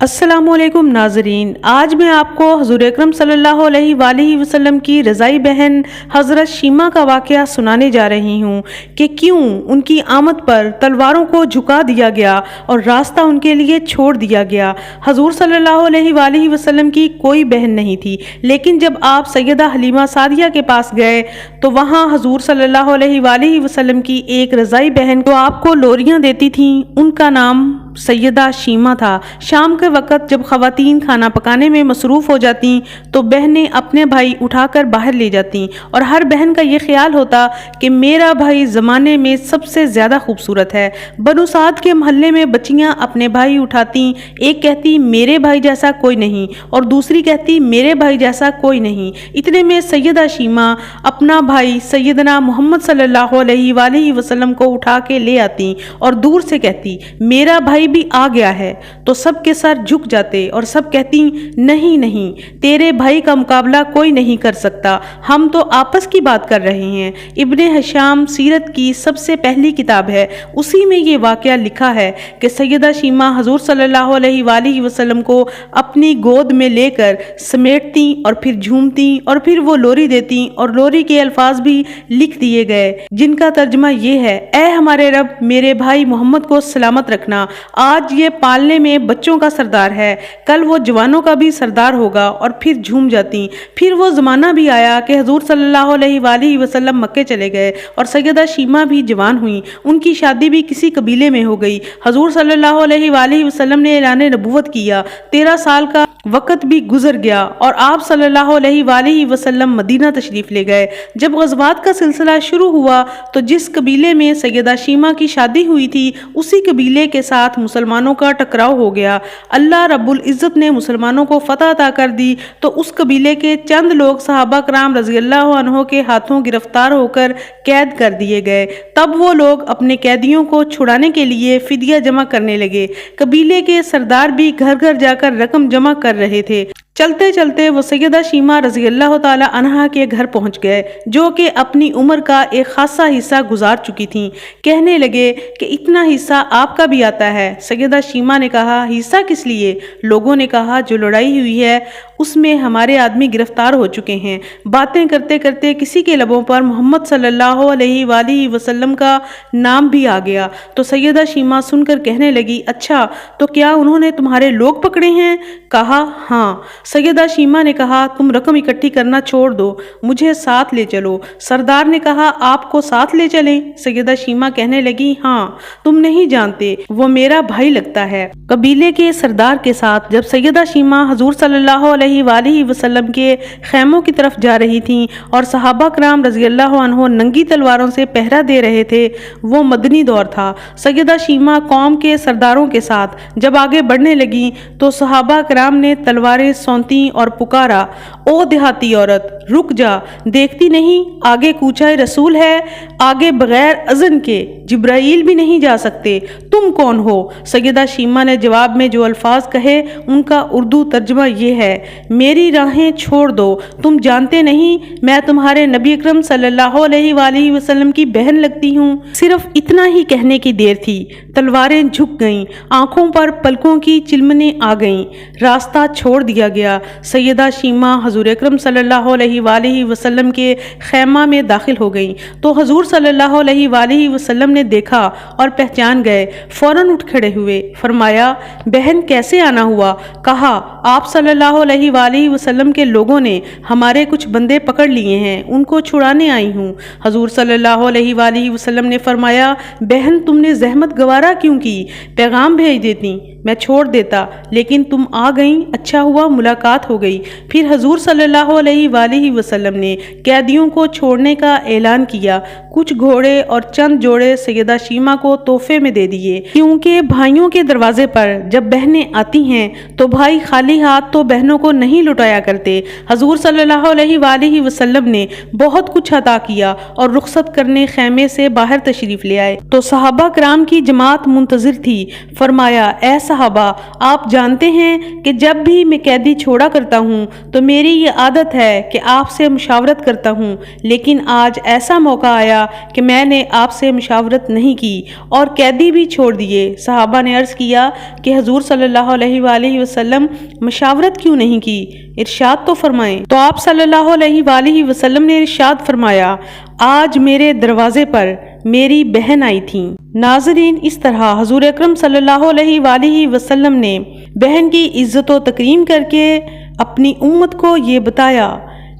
السلام علیکم ناظرین، آج میں آپ کو حضور اکرم صلی اللہ علیہ وآلہ وسلم کی رضائی بہن حضرت شیمہ کا واقعہ سنانے جا رہی ہوں کہ کیوں ان کی آمد پر تلواروں کو جھکا دیا گیا اور راستہ ان کے لیے چھوڑ دیا گیا۔ حضور صلی اللہ علیہ وآلہ وسلم کی کوئی بہن نہیں تھی، لیکن جب آپ سیدہ حلیمہ سعدیہ کے پاس گئے تو وہاں حضور صلی اللہ علیہ وآلہ وسلم کی ایک رضائی بہن جو آپ کو لوریاں دیتی تھیں، ان کا نام سیدہ شیمہ تھا۔ شام کے وقت جب خواتین کھانا پکانے میں مصروف ہو جاتی تو بہنیں اپنے بھائی اٹھا کر باہر لے جاتی اور ہر بہن کا یہ خیال ہوتا کہ میرا بھائی زمانے میں سب سے زیادہ خوبصورت ہے۔ بنو سعد کے محلے میں بچیاں اپنے بھائی اٹھاتی، ایک کہتی میرے بھائی جیسا کوئی نہیں اور دوسری کہتی میرے بھائی جیسا کوئی نہیں۔ اتنے میں سیدہ شیمہ اپنا بھائی سیدنا محمد صلی اللہ علیہ وآلہ وسلم کو اٹھا کے لے آتی اور دور سے کہتی میرا بھائی بھی آ گیا ہے، تو سب کے سر جھک جاتے اور سب کہتی نہیں نہیں، تیرے بھائی کا مقابلہ کوئی نہیں کر سکتا، ہم تو آپس کی بات کر رہے ہیں۔ ابن ہشام سیرت کی سب سے پہلی کتاب ہے، اسی میں یہ واقعہ لکھا ہے کہ سیدہ شیمہ حضور صلی اللہ علیہ وآلہ وسلم کو اپنی گود میں لے کر سمیٹتی اور پھر جھومتی اور پھر وہ لوری دیتی اور لوری کے الفاظ بھی لکھ دیے گئے جن کا ترجمہ یہ ہے، اے ہمارے رب میرے بھائی محمد کو سلامت رکھنا، آج یہ پالنے میں بچوں کا سردار ہے، کل وہ جوانوں کا بھی سردار ہوگا، اور پھر جھوم جاتی۔ پھر وہ زمانہ بھی آیا کہ حضور صلی اللہ علیہ وآلہ وسلم مکے چلے گئے اور سیدہ شیمہ بھی جوان ہوئیں، ان کی شادی بھی کسی قبیلے میں ہو گئی۔ حضور صلی اللہ علیہ وآلہ وسلم نے اعلان نبوت کیا، 13 سال کا وقت بھی گزر گیا اور آپ صلی اللہ علیہ وآلہ وسلم مدینہ تشریف لے گئے۔ جب غزوات کا سلسلہ شروع ہوا تو جس قبیلے میں سیدہ شیمہ کی شادی ہوئی تھی اسی قبیلے کے ساتھ مسلمانوں کا ٹکراؤ ہو گیا۔ اللہ رب العزت نے مسلمانوں کو فتح عطا کر دی تو اس قبیلے کے چند لوگ صحابہ کرام رضی اللہ عنہ کے ہاتھوں گرفتار ہو کر قید کر دیے گئے۔ تب وہ لوگ اپنے قیدیوں کو چھڑانے کے لیے فدیہ جمع کرنے لگے۔ قبیلے کے سردار بھی گھر گھر جا کر رقم جمع کر رہے تھے۔ چلتے چلتے وہ سیدہ شیمہ رضی اللہ تعالی عنہا کے گھر پہنچ گئے، جو کہ اپنی عمر کا ایک خاصا حصہ گزار چکی تھیں۔ کہنے لگے کہ اتنا حصہ آپ کا بھی آتا ہے؟ سیدہ شیمہ نے کہا حصہ کس لیے؟ لوگوں نے کہا جو لڑائی ہوئی ہے اس میں ہمارے آدمی گرفتار ہو چکے ہیں۔ باتیں کرتے کرتے کسی کے لبوں پر محمد صلی اللہ علیہ وآلہ وسلم کا نام بھی آ گیا تو سیدہ شیمہ سن کر کہنے لگی اچھا تو کیا انہوں نے تمہارے لوگ پکڑے ہیں؟ کہا ہاں۔ سیدہ شیمہ نے کہا تم رقم اکٹھی کرنا چھوڑ دو، مجھے ساتھ لے چلو۔ سردار نے کہا آپ کو ساتھ لے چلیں؟ سیدہ شیمہ کہنے لگی ہاں، تم نہیں جانتے وہ میرا بھائی لگتا ہے۔ قبیلے کے سردار کے ساتھ جب سیدہ شیمہ حضور صلی اللہ علیہ وآلہ وسلم کے خیموں کی طرف جا رہی تھیں اور صحابہ کرام رضی اللہ عنہ ننگی تلواروں سے پہرا دے رہے تھے، وہ مدنی دور تھا۔ سیدہ شیمہ قوم کے سرداروں کے ساتھ جب آگے بڑھنے لگی تو صحابہ کرام نے تلواریں سونتیں اور پکارا او دیہاتی عورت رک جا، دیکھتی نہیں آگے کوچہ رسول ہے، آگے بغیر اذن کے جبرائیل بھی نہیں جا سکتے، تم کون ہو؟ سیدہ شیمہ نے جواب میں جو الفاظ کہے ان کا اردو ترجمہ یہ ہے، میری راہیں چھوڑ دو، تم جانتے نہیں میں تمہارے نبی اکرم صلی اللہ علیہ وآلہ وسلم کی بہن لگتی ہوں۔ صرف اتنا ہی کہنے کی دیر تھی، تلواریں جھک گئیں، آنکھوں پر پلکوں کی چلمنیں آ گئیں، راستہ چھوڑ دیا گیا۔ سیدہ شیمہ حضور اکرم صلی اللہ علیہ وآلہ وسلم کے خیمہ میں داخل ہو گئیں تو حضور صلی اللہ علیہ وآلہ وسلم نے دیکھا اور پہچان گئے، فوراً اٹھ کھڑے ہوئے، فرمایا بہن کیسے آنا ہوا؟ کہا آپ صلی اللہ علیہ وآلہ وسلم کے لوگوں نے ہمارے کچھ بندے پکڑ لیے ہیں، ان کو چھڑانے آئی ہوں۔ حضور صلی اللہ علیہ وآلہ وسلم نے فرمایا بہن تم نے زحمت گوارا کیوں کی؟ پیغام بھیج دیتی، میں چھوڑ دیتا، لیکن تم آ گئیں، اچھا ہوا ملاقات ہو گئی۔ پھر حضور صلی اللہ علیہ وآلہ وسلم نے قیدیوں کو چھوڑنے کا اعلان کیا، کچھ گھوڑے اور چند جوڑے سیدہ شیمہ کو تحفے میں دے دیے، کیونکہ بھائیوں کے دروازے پر جب بہنیں آتی ہیں تو بھائی خالی خالی ہاتھ تو بہنوں کو نہیں لٹایا کرتے۔ حضور صلی اللہ علیہ وآلہ وسلم نے بہت کچھ عطا کیا اور رخصت کرنے خیمے سے باہر تشریف لے آئے تو صحابہ کرام کی جماعت منتظر تھی۔ فرمایا اے صحابہ، آپ جانتے ہیں کہ جب بھی میں قیدی چھوڑا کرتا ہوں تو میری یہ عادت ہے کہ آپ سے مشاورت کرتا ہوں، لیکن آج ایسا موقع آیا کہ میں نے آپ سے مشاورت نہیں کی اور قیدی بھی چھوڑ دیے۔ صحابہ نے عرض کیا کہ حضور صلی اللہ علیہ وآلہ وسلم مشاورت کیوں نہیں کی؟ ارشاد تو فرمائیں۔ تو آپ صلی اللہ علیہ وآلہ وسلم نے ارشاد فرمایا آج میرے دروازے پر میری بہن آئی تھی۔ ناظرین، اس طرح حضور اکرم صلی اللہ علیہ وآلہ وسلم نے بہن کی عزت و تکریم کر کے اپنی امت کو یہ بتایا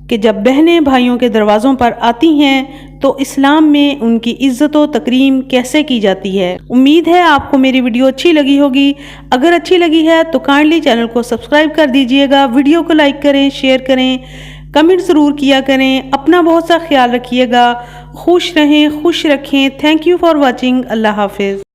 کہ جب بہنیں بھائیوں کے دروازوں پر آتی ہیں تو اسلام میں ان کی عزت و تکریم کیسے کی جاتی ہے۔ امید ہے آپ کو میری ویڈیو اچھی لگی ہوگی۔ اگر اچھی لگی ہے تو کائنڈلی چینل کو سبسکرائب کر دیجئے گا، ویڈیو کو لائک کریں، شیئر کریں، کمنٹ ضرور کیا کریں۔ اپنا بہت سا خیال رکھیے گا۔ خوش رہیں، خوش رکھیں۔ Thank you for watching. اللہ حافظ۔